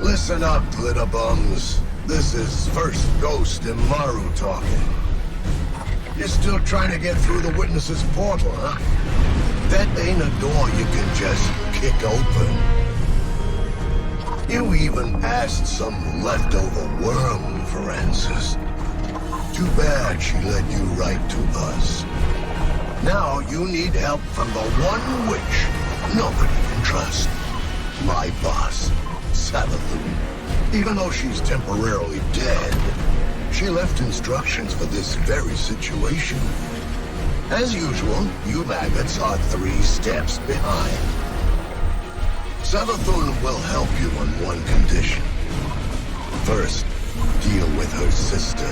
Listen up, Glitterbums. This is First Ghost and Maru talking. You're still trying to get through the Witness's portal, huh? That ain't a door you can just kick open. You even asked some leftover worm for answers. Too bad she led you right to us. Now you need help from the one witch nobody can trust. My boss, Savathun. Even though she's temporarily dead, she left instructions for this very situation. As usual, you maggots are 3 steps behind. Savathun will help you on one condition. First, deal with her sister,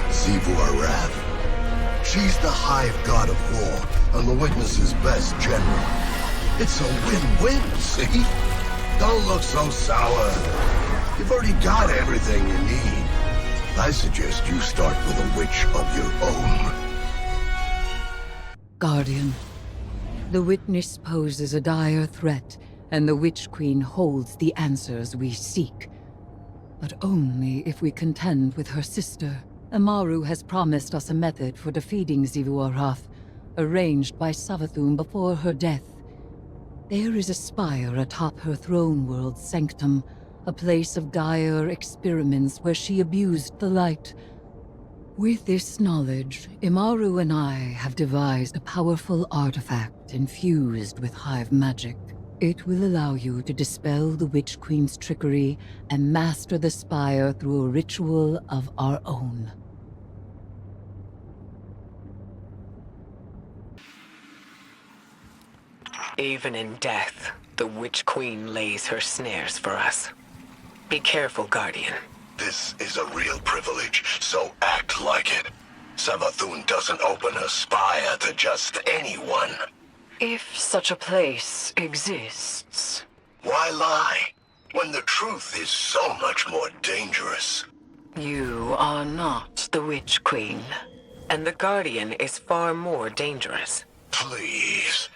Xivu Arath. She's the Hive God of War and the Witness's best general. It's a win-win, see? Don't look so sour. You've already got everything you need. I suggest you start with a witch of your own. Guardian, the Witness poses a dire threat, and the Witch Queen holds the answers we seek. But only if we contend with her sister. Amaru has promised us a method for defeating Xivu Arath, arranged by Savathun before her death. There is a spire atop her throne world's sanctum, a place of dire experiments where she abused the light. With this knowledge, Imaru and I have devised a powerful artifact infused with Hive magic. It will allow you to dispel the Witch Queen's trickery and master the spire through a ritual of our own. Even in death, the Witch Queen lays her snares for us. Be careful, Guardian. This is a real privilege, so act like it. Savathun doesn't open a spire to just anyone. If such a place exists. Why lie, when the truth is so much more dangerous? You are not the Witch Queen, and the Guardian is far more dangerous. Please.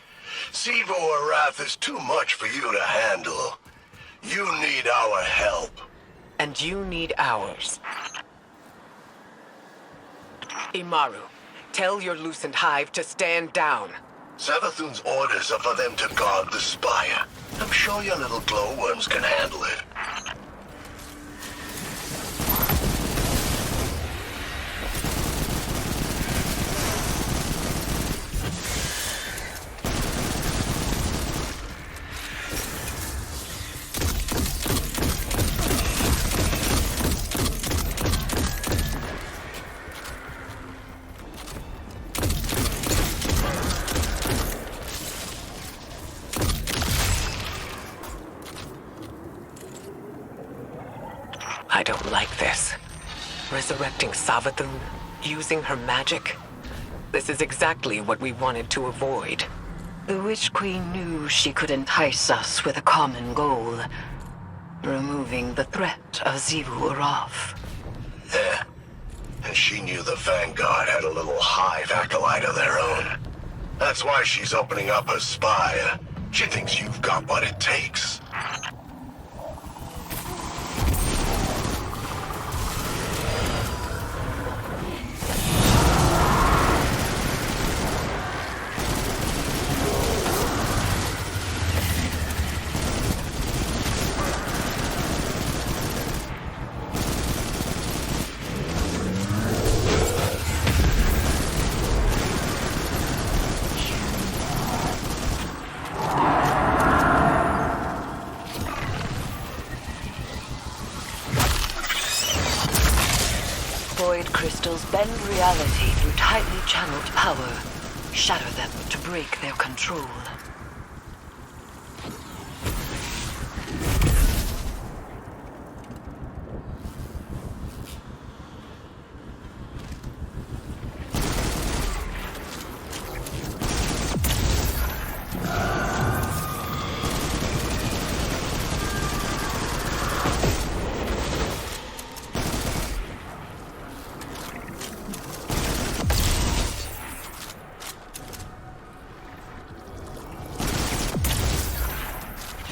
Xivu Arath is too much for you to handle. You need our help. And you need ours. Imaru, tell your Lucent Hive to stand down. Savathun's orders are for them to guard the spire. I'm sure your little glowworms can handle it. I don't like this. Resurrecting Savathun, using her magic. This is exactly what we wanted to avoid. The Witch Queen knew she could entice us with a common goal. Removing the threat of Xivu Arath. Yeah. And she knew the Vanguard had a little Hive acolyte of their own. That's why she's opening up her spire. She thinks you've got what it takes. Void crystals bend reality through tightly channeled power. Shatter them to break their control.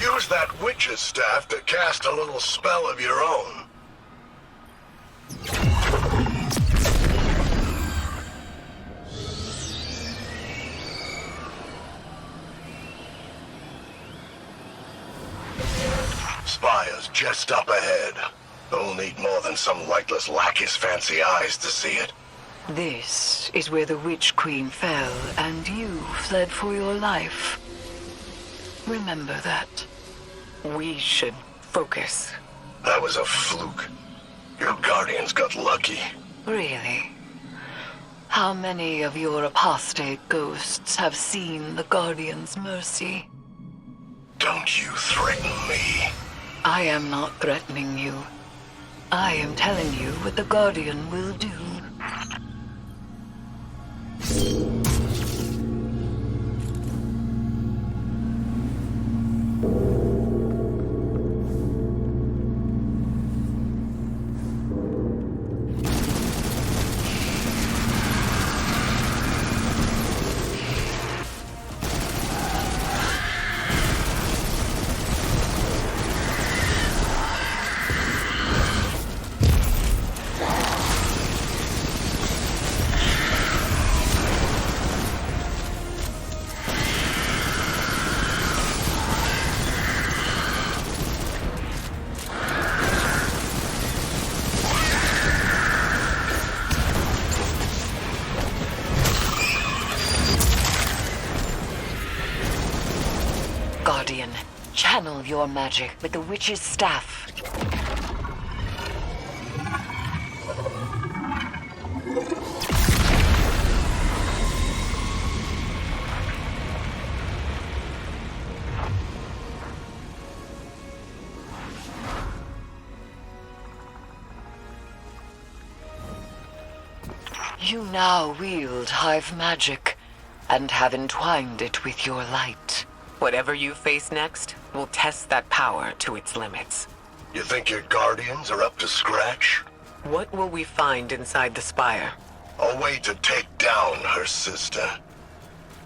Use that witch's staff to cast a little spell of your own. Spire's just up ahead. They'll need more than some lightless lackey's fancy eyes to see it. This is where the Witch Queen fell, and you fled for your life. Remember that. We should focus. That was a fluke. Your guardians got lucky. Really? How many of your apostate ghosts have seen the Guardian's mercy? Don't you threaten me. I am not threatening you. I am telling you what the Guardian will do. Guardian, channel your magic with the witch's staff. You now wield Hive magic, and have entwined it with your light. Whatever you face next, we'll test that power to its limits. You think your guardians are up to scratch? What will we find inside the spire? A way to take down her sister.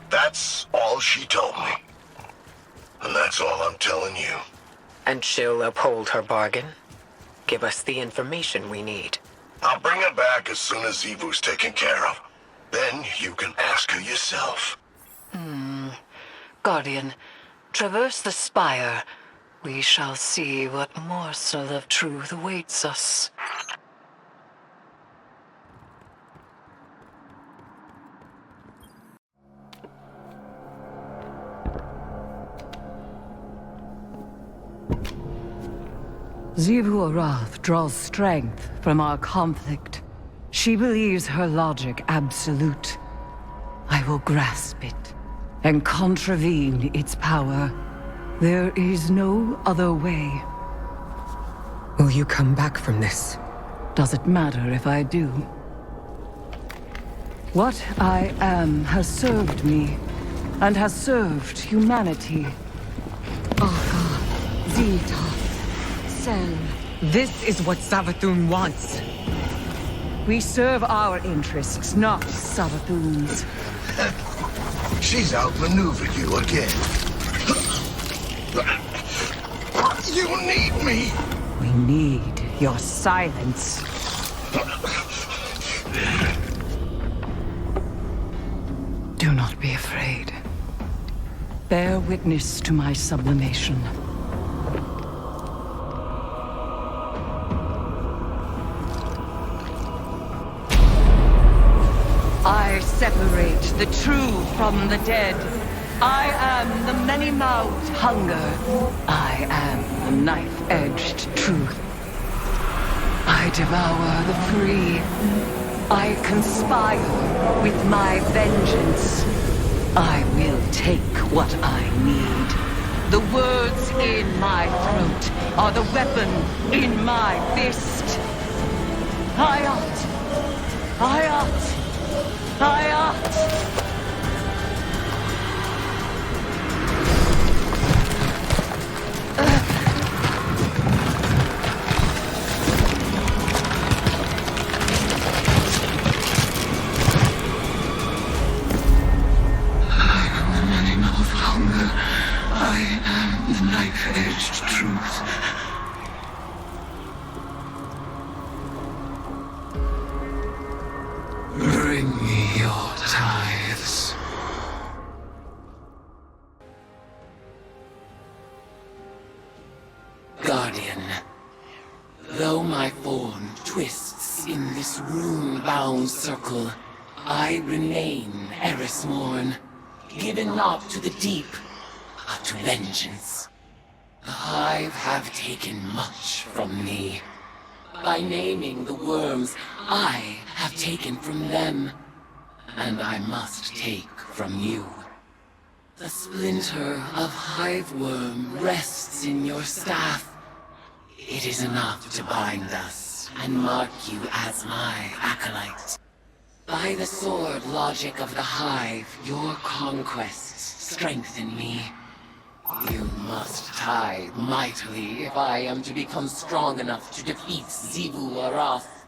That's all she told me. And that's all I'm telling you. And she'll uphold her bargain? Give us the information we need. I'll bring her back as soon as Evu's taken care of. Then you can ask her yourself. Guardian, traverse the spire. We shall see what morsel of truth awaits us. Xivu Arath draws strength from our conflict. She believes her logic absolute. I will grasp it and contravene its power. There is no other way. Will you come back from this? Does it matter if I do? What I am has served me, and has served humanity. Aka, Zeta, Sel. This is what Savathun wants. We serve our interests, not Savathun's. She's outmaneuvered you again. You need me. We need your silence. Do not be afraid. Bear witness to my sublimation. I separate the true from the dead. I am the many-mouthed hunger. I am the knife-edged truth. I devour the free. I conspire with my vengeance. I will take what I need. The words in my throat are the weapon in my fist. Hayat! Hayat! Hayat! I am the animal of hunger. I am Knife-edged truth. Bring me your tithes. Guardian, though my form twists in this rune-bound circle, I remain Eris Morn, given not to the deep, but to vengeance. The Hive have taken much from me. By naming the worms, I have taken from them, and I must take from you. The splinter of Hive Worm rests in your staff. It is enough to bind us and mark you as my acolyte. By the sword logic of the Hive, your conquests strengthen me. You must tithe mightily if I am to become strong enough to defeat Xivu Arath.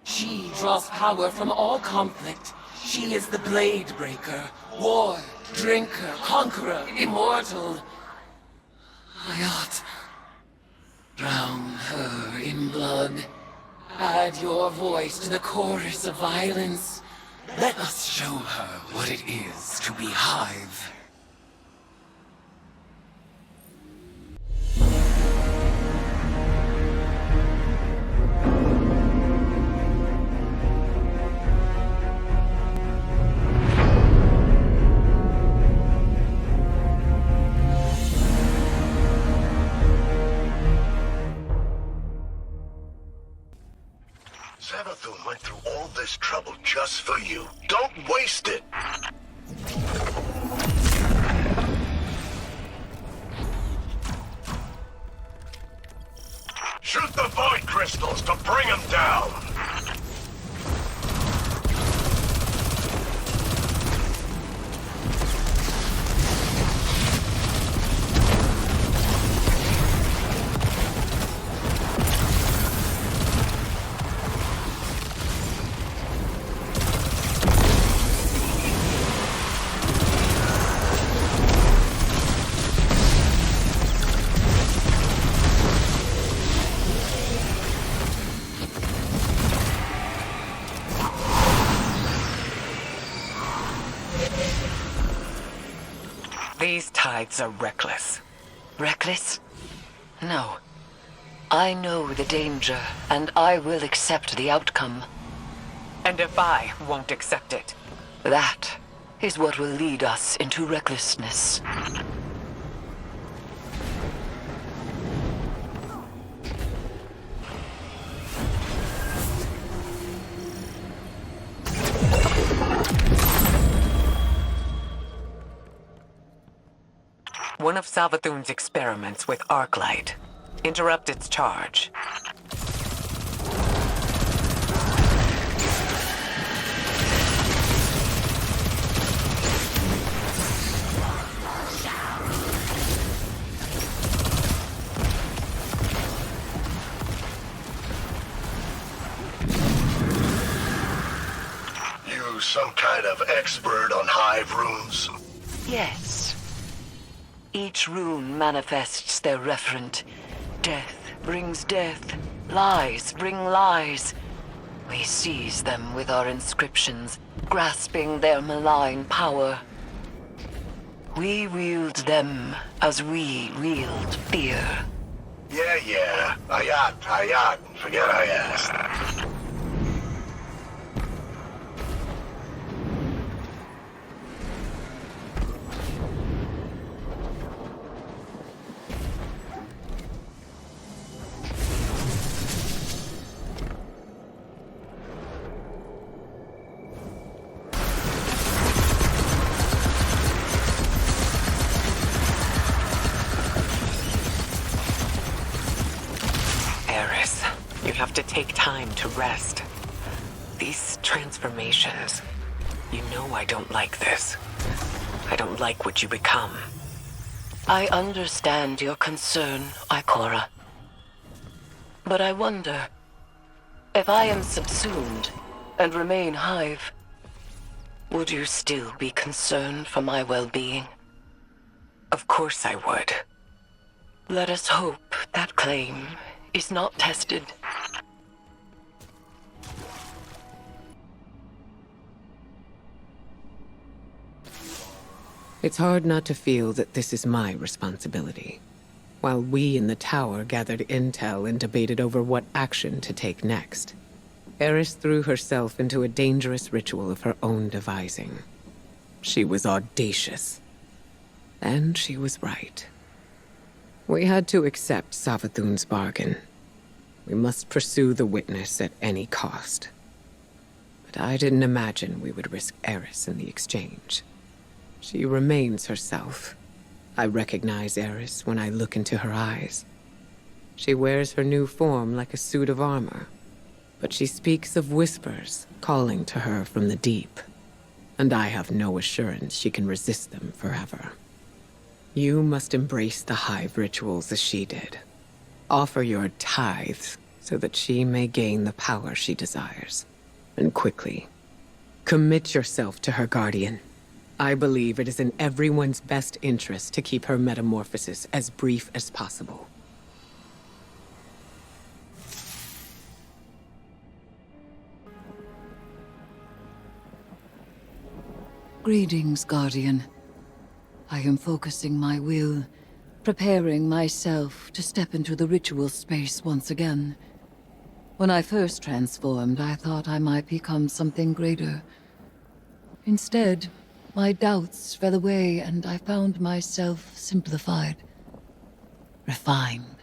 She draws power from all conflict. She is the Blade Breaker, War, Drinker, Conqueror, Immortal. I ought drown her in blood. Add your voice to the chorus of violence. Let us show her what it is to be Hive. Savathun went through all this trouble just for you. Don't waste it! Shoot the Void Crystals to bring him down! These tithes are reckless. Reckless? No. I know the danger, and I will accept the outcome. And if I won't accept it? That is what will lead us into recklessness. One of Savathun's experiments with Arclight. Interrupt its charge. You some kind of expert on Hive runes? Yes. Each rune manifests their referent. Death brings death. Lies bring lies. We seize them with our inscriptions, grasping their malign power. We wield them as we wield fear. Yeah. Ayat. Forget I asked. Eris, you have to take time to rest. These transformations, you know I don't like this. I don't like what you become. I understand your concern, Ikora. But I wonder, if I am subsumed and remain Hive, would you still be concerned for my well-being? Of course I would. Let us hope that claim is not tested. It's hard not to feel that this is my responsibility. While we in the tower gathered intel and debated over what action to take next, Eris threw herself into a dangerous ritual of her own devising. She was audacious. And she was right. We had to accept Savathun's bargain. We must pursue the witness at any cost. But I didn't imagine we would risk Eris in the exchange. She remains herself. I recognize Eris when I look into her eyes. She wears her new form like a suit of armor, but she speaks of whispers calling to her from the deep, and I have no assurance she can resist them forever. You must embrace the Hive rituals as she did. Offer your tithes so that she may gain the power she desires, and quickly. Commit yourself to her guardian. I believe it is in everyone's best interest to keep her metamorphosis as brief as possible. Greetings, Guardian. I am focusing my will, preparing myself to step into the ritual space once again. When I first transformed, I thought I might become something greater. Instead, my doubts fell away and I found myself simplified, refined.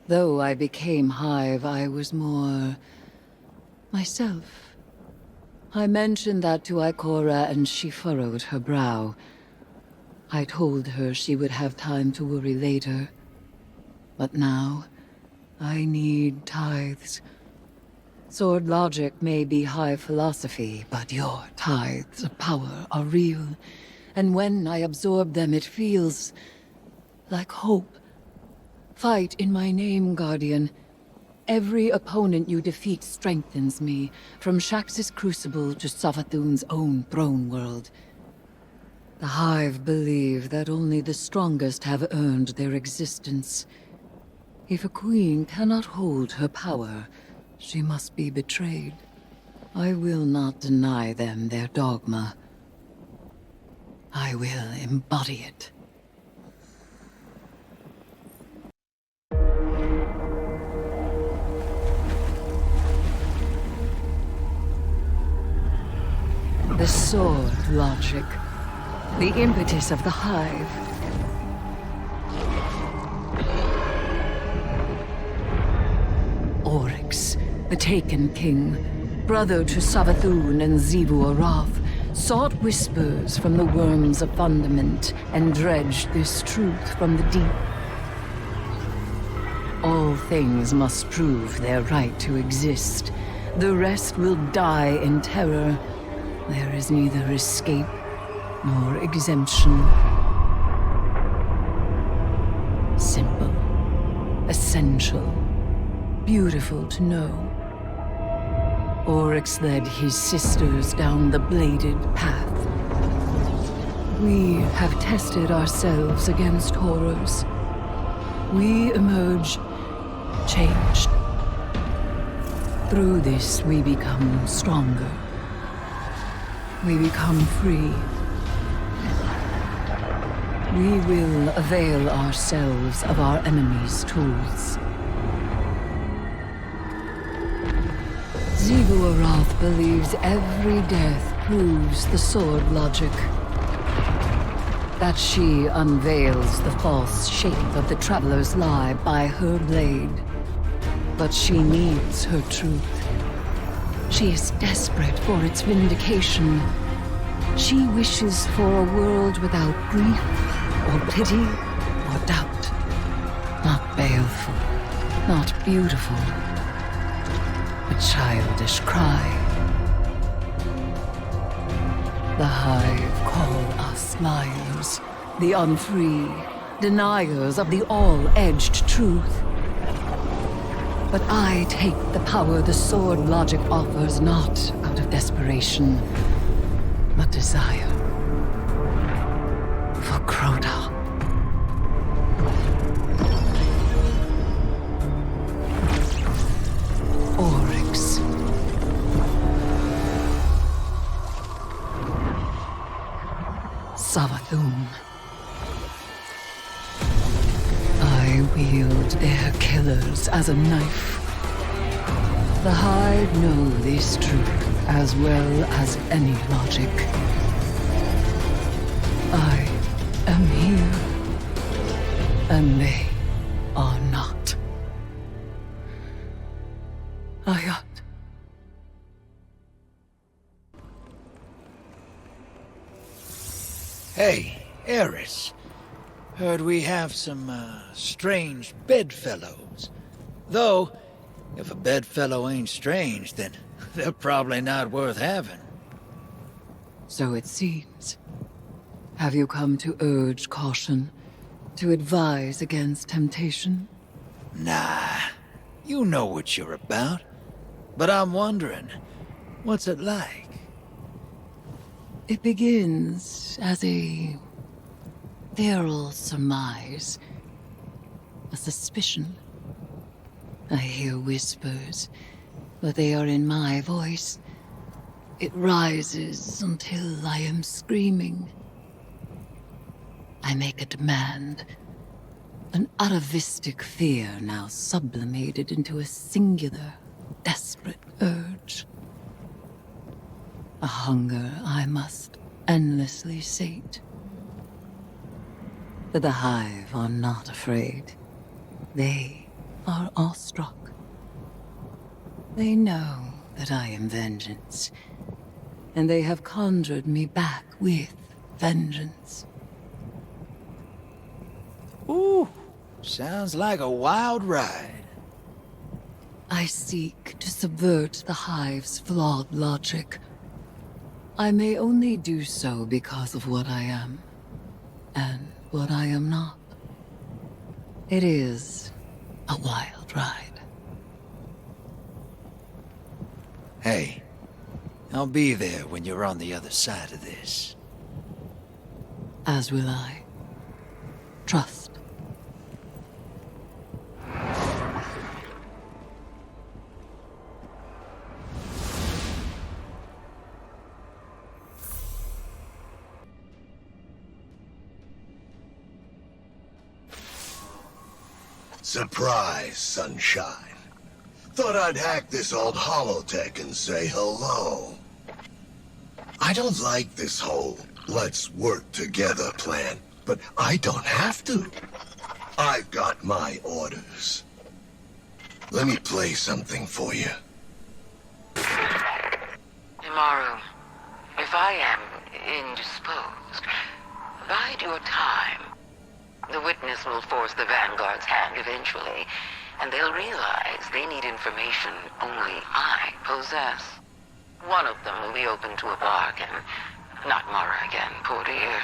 Though I became Hive, I was more myself. I mentioned that to Ikora and she furrowed her brow. I told her she would have time to worry later. But now, I need tithes. Sword logic may be high philosophy, but your tithes of power are real. And when I absorb them, it feels like hope. Fight in my name, Guardian. Every opponent you defeat strengthens me, from Shax's crucible to Savathun's own throne world. The Hive believe that only the strongest have earned their existence. If a queen cannot hold her power, she must be betrayed. I will not deny them their dogma. I will embody it. The sword logic. The impetus of the Hive. Oryx, the Taken King, brother to Savathun and Xivu Arath, sought whispers from the worms of Fundament and dredged this truth from the deep. All things must prove their right to exist. The rest will die in terror. There is neither escape nor exemption. Simple, essential, beautiful to know. Oryx led his sisters down the bladed path. We have tested ourselves against horrors. We emerge changed. Through this, we become stronger. We become free. We will avail ourselves of our enemy's tools. Xivu Arath believes every death proves the sword logic. That she unveils the false shape of the Traveler's lie by her blade. But she needs her truth. She is desperate for its vindication. She wishes for a world without grief, or pity, or doubt. Not baleful, not beautiful. A childish cry. The Hive call us liars, the unfree, deniers of the all-edged truth. But I take the power the sword logic offers not out of desperation, but desire. For Crota. wield their killers as a knife. The Hive know this truth as well as any logic. I am here, and they are not. Ayat. Hey, Eris. Heard we have some, strange bedfellows. Though, if a bedfellow ain't strange, then they're probably not worth having. So it seems. Have you come to urge caution? To advise against temptation? Nah, you know what you're about. But I'm wondering, what's it like? It begins as a feral surmise, a suspicion. I hear whispers, but they are in my voice. It rises until I am screaming. I make a demand, an atavistic fear now sublimated into a singular, desperate urge. A hunger I must endlessly sate. But the Hive are not afraid. They are awestruck. They know that I am vengeance, and they have conjured me back with vengeance. Ooh, sounds like a wild ride. I seek to subvert the Hive's flawed logic. I may only do so because of what I am, and what I am not. It is a wild ride. Hey, I'll be there when you're on the other side of this. As will I. Trust. Surprise, sunshine. Thought I'd hack this old holotech and say hello. I don't like this whole let's work together plan, but I don't have to. I've got my orders. Let me play something for you. Imaru, if I am indisposed, bide your time. The witness will force the Vanguard's hand eventually, and they'll realize they need information only I possess. One of them will be open to a bargain. Not Mara again, poor dear.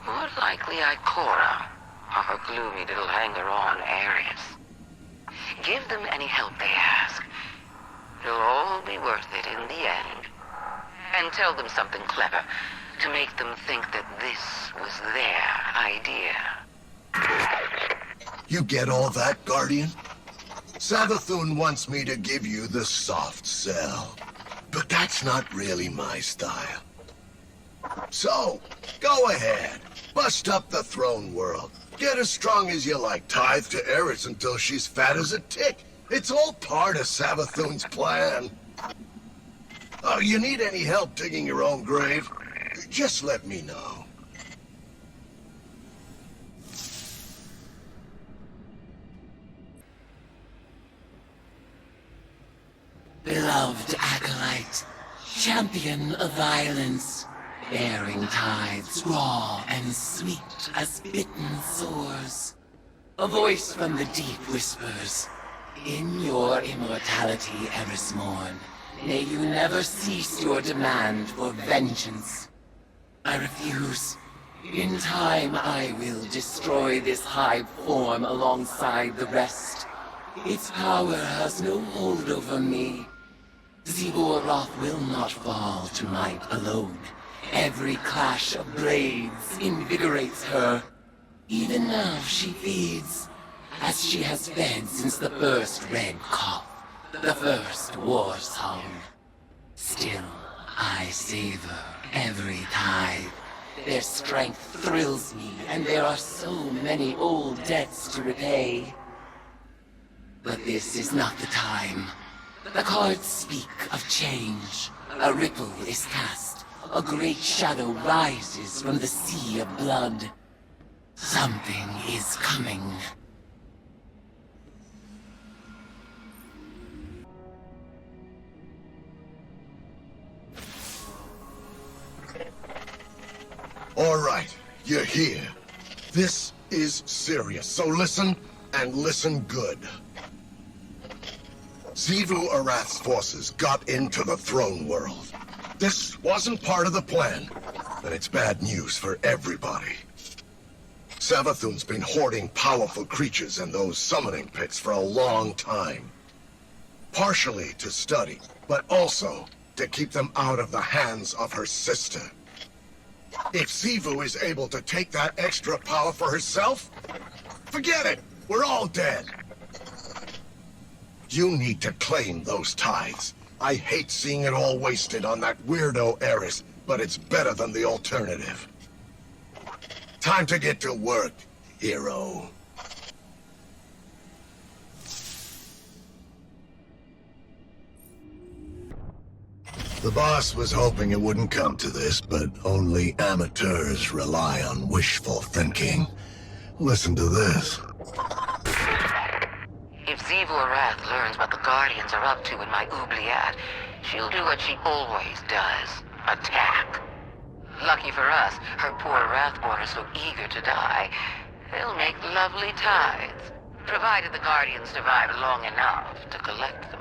More likely Ikora, or her gloomy little hanger-on Ares. Give them any help they ask. It'll all be worth it in the end. And tell them something clever, to make them think that this was their idea. You get all that, Guardian? Savathun wants me to give you the soft sell. But that's not really my style. So, go ahead. Bust up the throne world. Get as strong as you like. Tithe to Eris until she's fat as a tick. It's all part of Savathun's plan. Oh, you need any help digging your own grave? Just let me know. Beloved acolyte, champion of violence, bearing tides raw and sweet as bitten sores. A voice from the deep whispers, in your immortality, Eris Morn, may you never cease your demand for vengeance. I refuse. In time, I will destroy this hive form alongside the rest. Its power has no hold over me. Ziggurat will not fall to might alone. Every clash of blades invigorates her. Even now she feeds, as she has fed since the first red cough, the first war song. Still, I savor every tithe, Their strength thrills me, and there are so many old debts to repay. But this is not the time. The cards speak of change. A ripple is cast. A great shadow rises from the sea of blood. Something is coming. All right, you're here. This is serious, so listen, and listen good. Xivu Arath's forces got into the throne world. This wasn't part of the plan, but it's bad news for everybody. Savathun's been hoarding powerful creatures in those summoning pits for a long time. Partially to study, but also to keep them out of the hands of her sister. If Xivu is able to take that extra power for herself, forget it! We're all dead! You need to claim those tithes. I hate seeing it all wasted on that weirdo Eris, but it's better than the alternative. Time to get to work, hero. The boss was hoping it wouldn't come to this, but only amateurs rely on wishful thinking. Listen to this. If Xivu Arath learns what the Guardians are up to in my oubliette, she'll do what she always does. Attack. Lucky for us, her poor Wrathborn are so eager to die. They'll make lovely tithes, provided the Guardians survive long enough to collect them.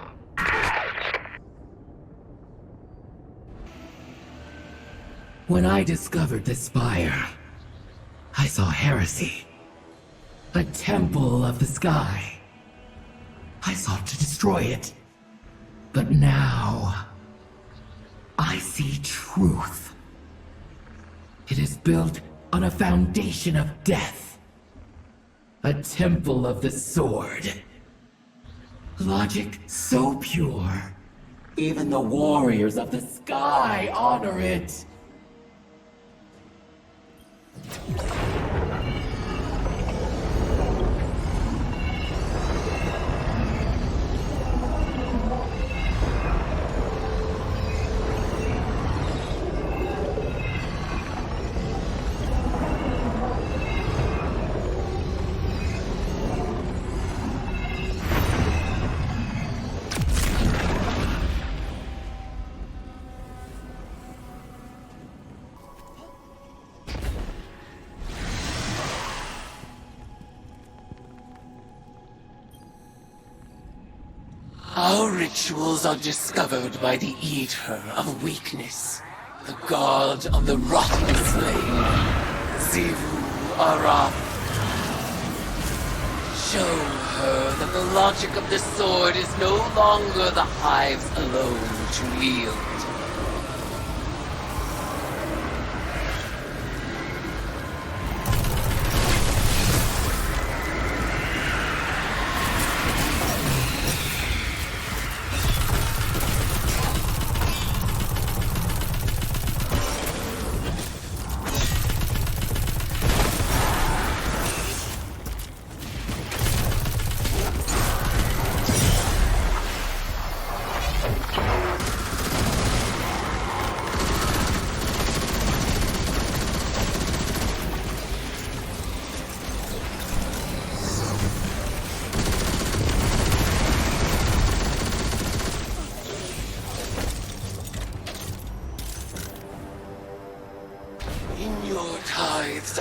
When I discovered the spire, I saw heresy. A temple of the sky. I sought to destroy it. But now, I see truth. It is built on a foundation of death. A temple of the sword. Logic so pure, even the warriors of the sky honor it. Our rituals are discovered by the Eater of Weakness, the god of the rotting slain, Xivu Arath. Show her that the logic of the sword is no longer the hives alone to wield.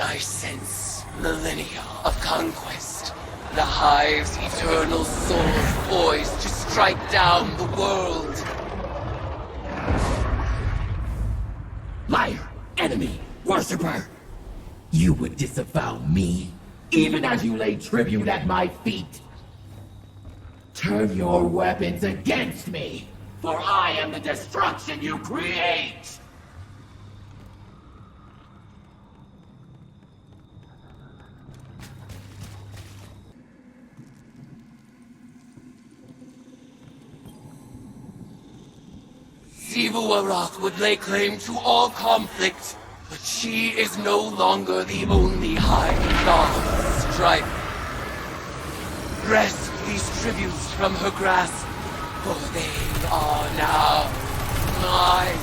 I sense millennia of conquest. The Hive's eternal sword poised to strike down the world. Liar, enemy, worshipper! You would disavow me, even as you lay tribute at my feet. Turn your weapons against me, for I am the destruction you create! Xivu Arath would lay claim to all conflict, But she is no longer the only High God strife. Wrest these tributes from her grasp, for they are now mine.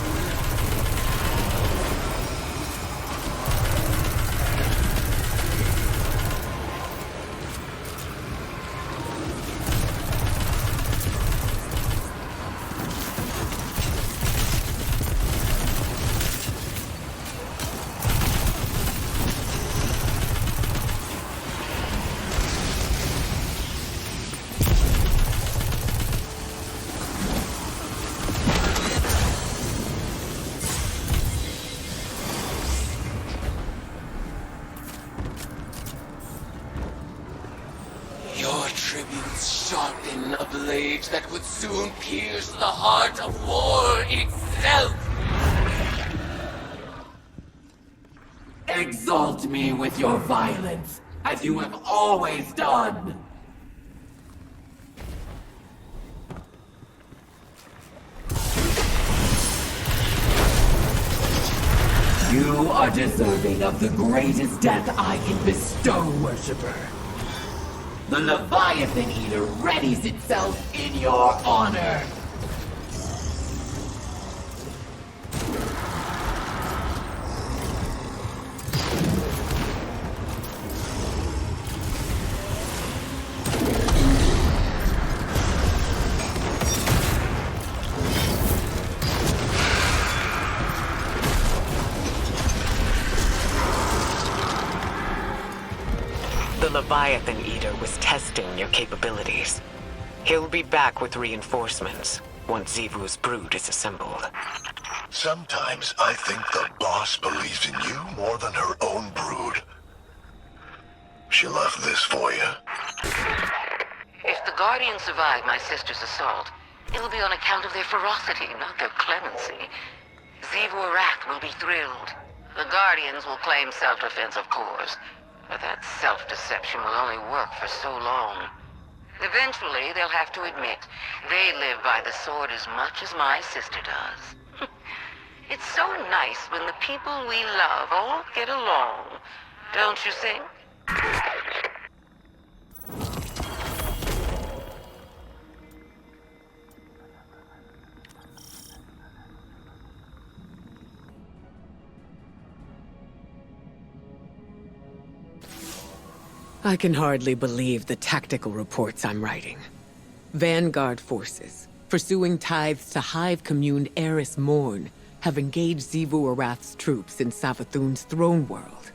Your tributes sharpen a blade that would soon pierce the heart of war itself! Exalt me with your violence, as you have always done! You are deserving of the greatest death I can bestow, Worshipper. The Leviathan Eater readies itself in your honor! The Leviathan Eater was testing your capabilities. He'll be back with reinforcements once Xivu's brood is assembled. Sometimes I think the boss believes in you more than her own brood. She left this for you. If the Guardians survive my sister's assault, it'll be on account of their ferocity, not their clemency. Xivu Arath will be thrilled. The Guardians will claim self-defense, of course, but that self-deception will only work for so long. Eventually, they'll have to admit they live by the sword as much as my sister does. It's so nice when the people we love all get along, don't you think? I can hardly believe the tactical reports I'm writing. Vanguard forces, pursuing tithes to Hive Commune Eris Morn, have engaged Xivu Arath's troops in Savathun's throne world.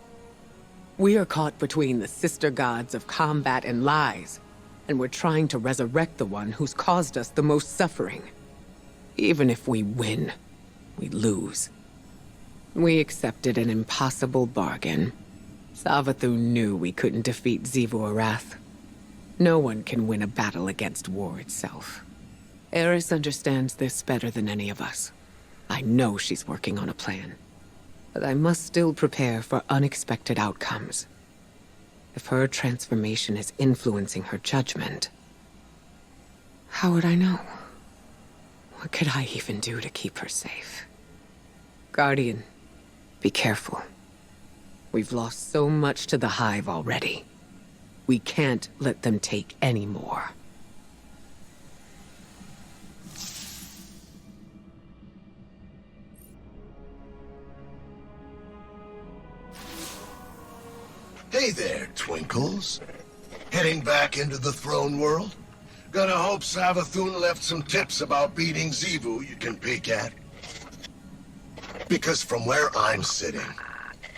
We are caught between the sister gods of combat and lies, and we're trying to resurrect the one who's caused us the most suffering. Even if we win, we lose. We accepted an impossible bargain. Savathun knew we couldn't defeat Xivu Arath. No one can win a battle against war itself. Eris understands this better than any of us. I know she's working on a plan. But I must still prepare for unexpected outcomes. If her transformation is influencing her judgment, how would I know? What could I even do to keep her safe? Guardian, be careful. We've lost so much to the Hive already. We can't let them take any more. Hey there, Twinkles. Heading back into the throne world? Gonna hope Savathun left some tips about beating Xivu you can peek at. Because from where I'm sitting,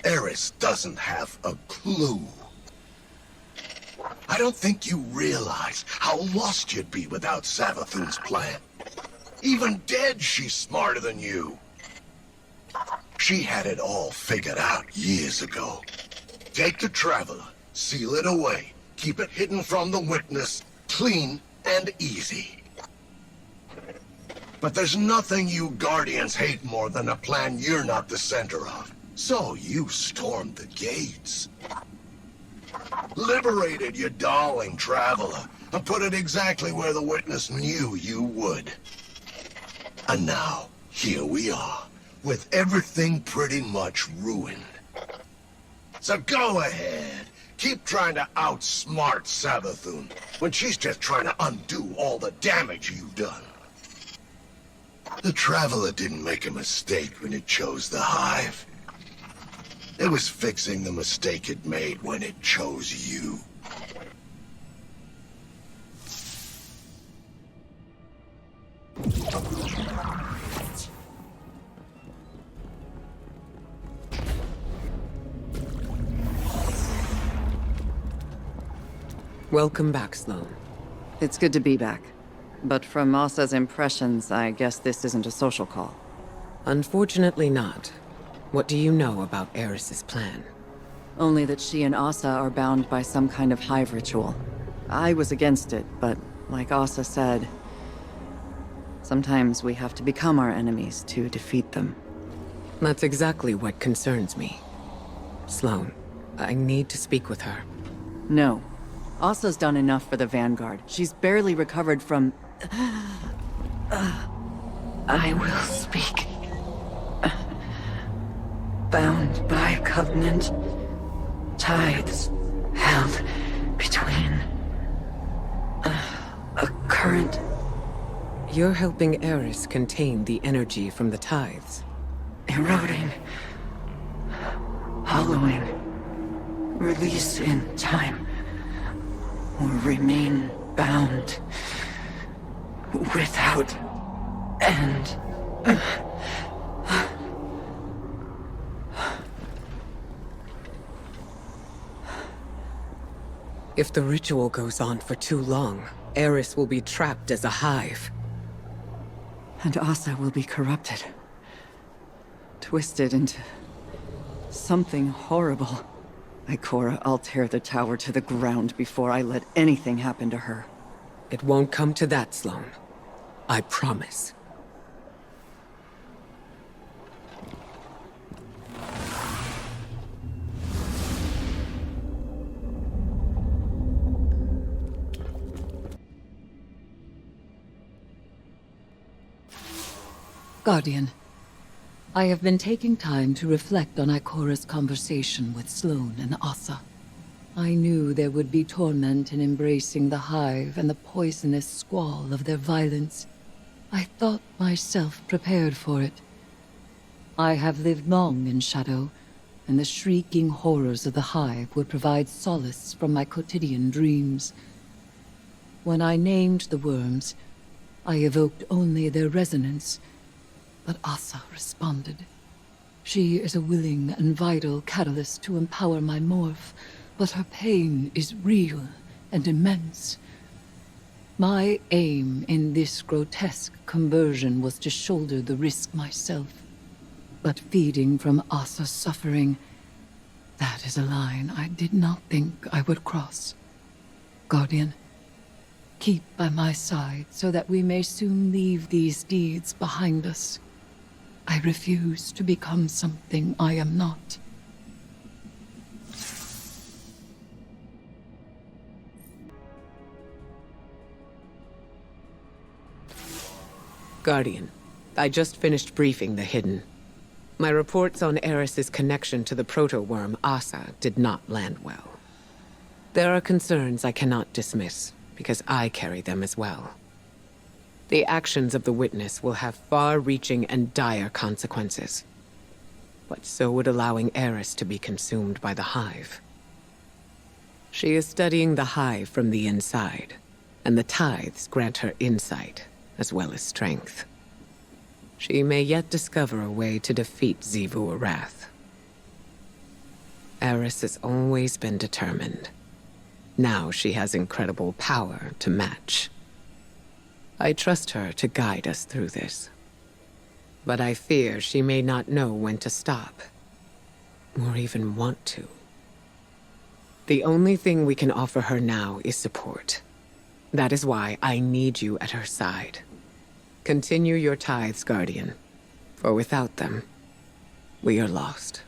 Eris doesn't have a clue. I don't think you realize how lost you'd be without Savathun's plan. Even dead, she's smarter than you. She had it all figured out years ago. Take the Traveler, seal it away, keep it hidden from the Witness, clean and easy. But there's nothing you Guardians hate more than a plan you're not the center of. So you stormed the gates. Liberated your darling Traveler, and put it exactly where the Witness knew you would. And now, here we are, with everything pretty much ruined. So go ahead. Keep trying to outsmart Savathun when she's just trying to undo all the damage you've done. The Traveler didn't make a mistake when it chose the Hive. It was fixing the mistake it made when it chose you. Welcome back, Sloane. It's good to be back. But from Asa's impressions, I guess this isn't a social call. Unfortunately not. What do you know about Eris's plan? Only that she and Asa are bound by some kind of hive ritual. I was against it, but like Asa said, sometimes we have to become our enemies to defeat them. That's exactly what concerns me. Sloane, I need to speak with her. No. Asa's done enough for the Vanguard. She's barely recovered from... I will speak. Bound by covenant, tithes held between a current. You're helping Eris contain the energy from the tithes. Eroding, hollowing, release in time, or remain bound without end. If the ritual goes on for too long, Eris will be trapped as a hive. And Asa will be corrupted. Twisted into... something horrible. Ikora, I'll tear the tower to the ground before I let anything happen to her. It won't come to that, Sloane. I promise. Guardian, I have been taking time to reflect on Ikora's conversation with Sloane and Asa. I knew there would be torment in embracing the Hive and the poisonous squall of their violence. I thought myself prepared for it. I have lived long in shadow, and the shrieking horrors of the Hive would provide solace from my quotidian dreams. When I named the worms, I evoked only their resonance. But Asa responded. She is a willing and vital catalyst to empower my morph, but her pain is real and immense. My aim in this grotesque conversion was to shoulder the risk myself. But feeding from Asa's suffering, that is a line I did not think I would cross. Guardian, keep by my side so that we may soon leave these deeds behind us. I refuse to become something I am not. Guardian, I just finished briefing the Hidden. My reports on Eris's connection to the proto-worm Asa did not land well. There are concerns I cannot dismiss, because I carry them as well. The actions of the Witness will have far-reaching and dire consequences. But so would allowing Eris to be consumed by the Hive. She is studying the Hive from the inside, and the tithes grant her insight, as well as strength. She may yet discover a way to defeat Xivu Arath. Eris has always been determined. Now she has incredible power to match. I trust her to guide us through this. But I fear she may not know when to stop, or even want to. The only thing we can offer her now is support. That is why I need you at her side. Continue your tithes, Guardian, for without them, we are lost.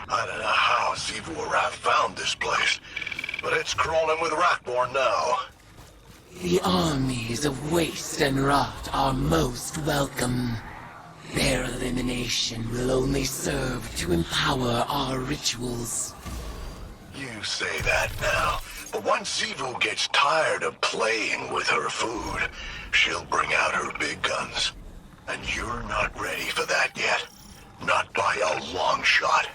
I don't know how Xivu Arath found this place, but it's crawling with Rockborn now. The armies of waste and rot are most welcome. Their elimination will only serve to empower our rituals. You say that now, but once Sivu gets tired of playing with her food, she'll bring out her big guns. And you're not ready for that yet. Not by a long shot.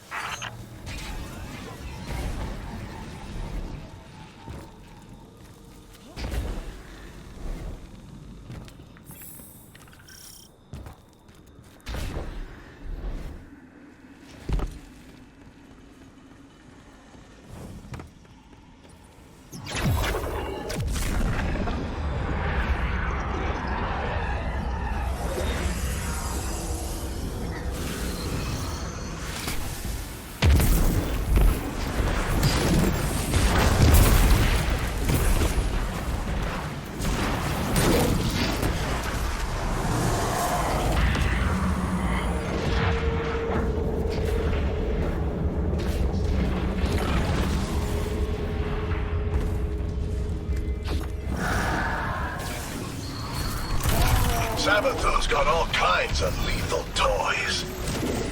Sabatha's got all kinds of lethal toys.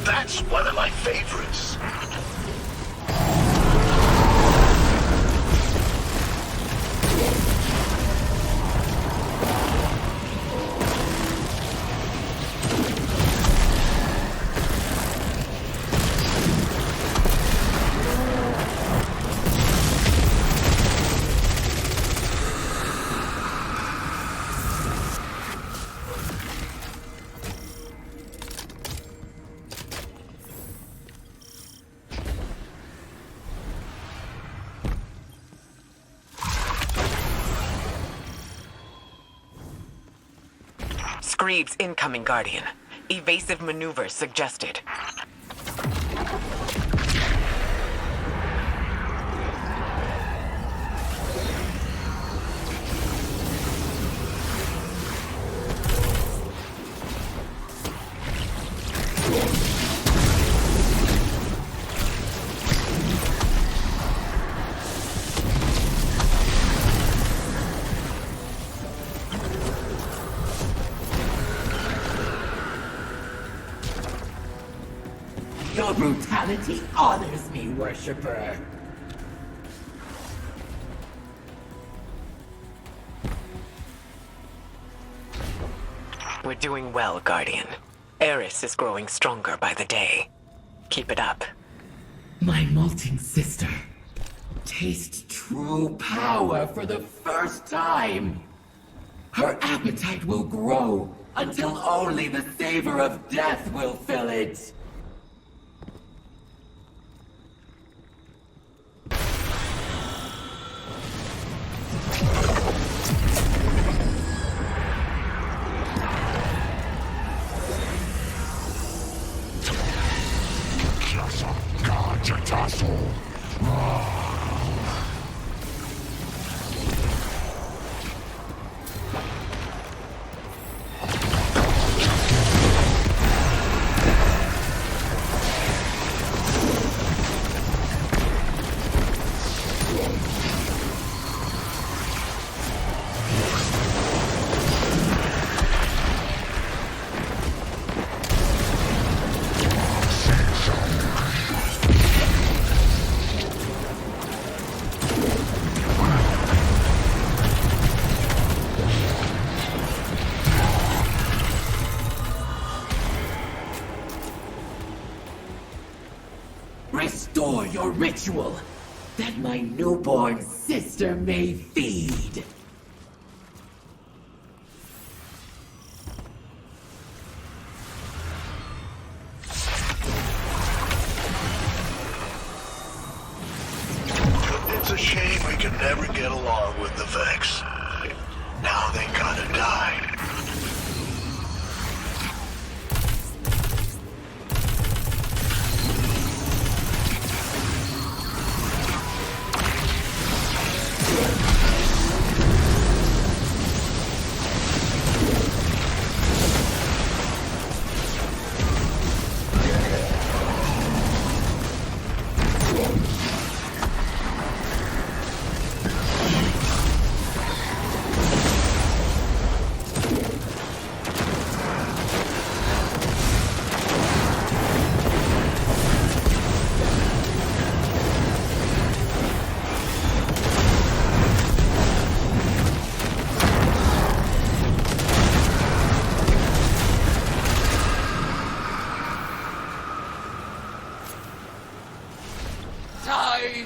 That's one of my favorites. Screeves incoming, Guardian. Evasive maneuvers suggested. Your brutality honors me, worshipper. We're doing well, Guardian. Eris is growing stronger by the day. Keep it up. My molting sister. Taste true power for the first time. Her appetite will grow until only the savor of death will fill it. Restore your ritual, that my newborn sister may feed. It's a shame we could never get along with the Vex. Now they gotta die.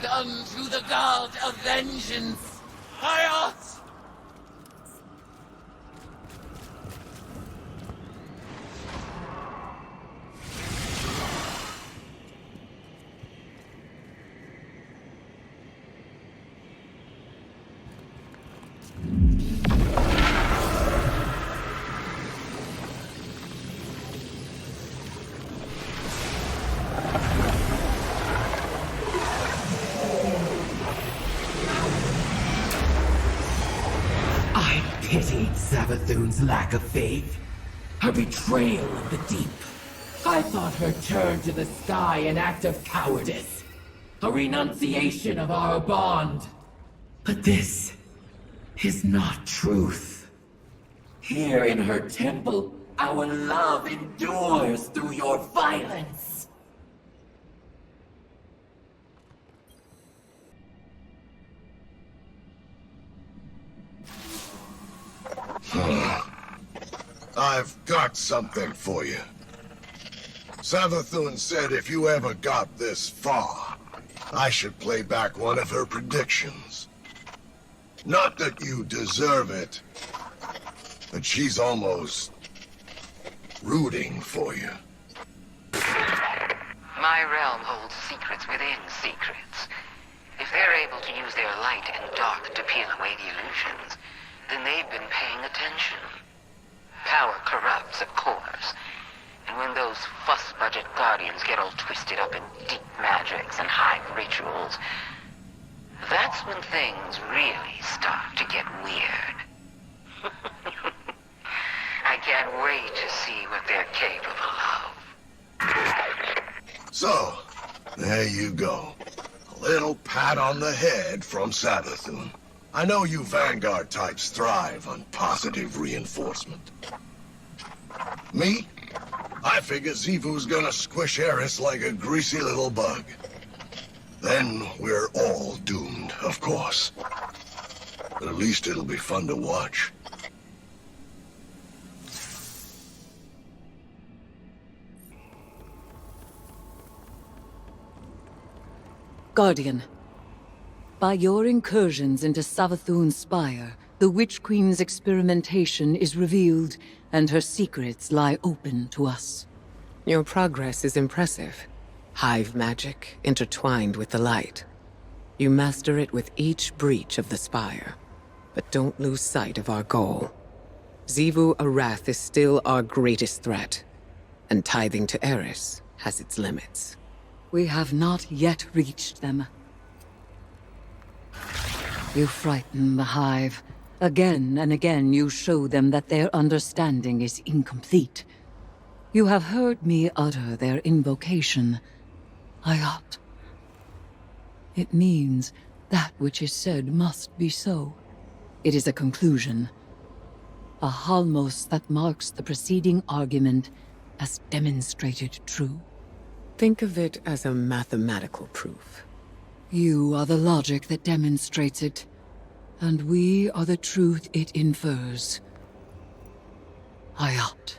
unto the god of vengeance. Hayat! I pity Savathun's lack of faith. Her betrayal of the deep. I thought her turn to the sky an act of cowardice. A renunciation of our bond. But this is not truth. Here in her temple, our love endures through your violence. I've got something for you. Savathun said if you ever got this far, I should play back one of her predictions. Not that you deserve it, but she's almost rooting for you. My realm holds secrets within secrets. If they're able to use their light and dark to peel away the illusions, then they've been paying attention. Power corrupts, of course. And when those fuss-budget guardians get all twisted up in deep magics and hive rituals, that's when things really start to get weird. I can't wait to see what they're capable of. So, there you go. A little pat on the head from Savathun. I know you Vanguard types thrive on positive reinforcement. Me? I figure Xivu's gonna squish Eris like a greasy little bug. Then we're all doomed, of course. But at least it'll be fun to watch. Guardian, by your incursions into Savathun's spire, the Witch Queen's experimentation is revealed, and her secrets lie open to us. Your progress is impressive. Hive magic intertwined with the light. You master it with each breach of the spire. But don't lose sight of our goal. Xivu Arath is still our greatest threat, and tithing to Eris has its limits. We have not yet reached them. You frighten the Hive. Again and again you show them that their understanding is incomplete. You have heard me utter their invocation, Hayat. It means that which is said must be so. It is a conclusion. A halmos that marks the preceding argument as demonstrated true. Think of it as a mathematical proof. You are the logic that demonstrates it, and we are the truth it infers. Hayat.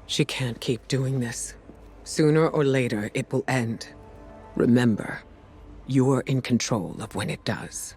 She can't keep doing this. Sooner or later, it will end. Remember, you're in control of when it does.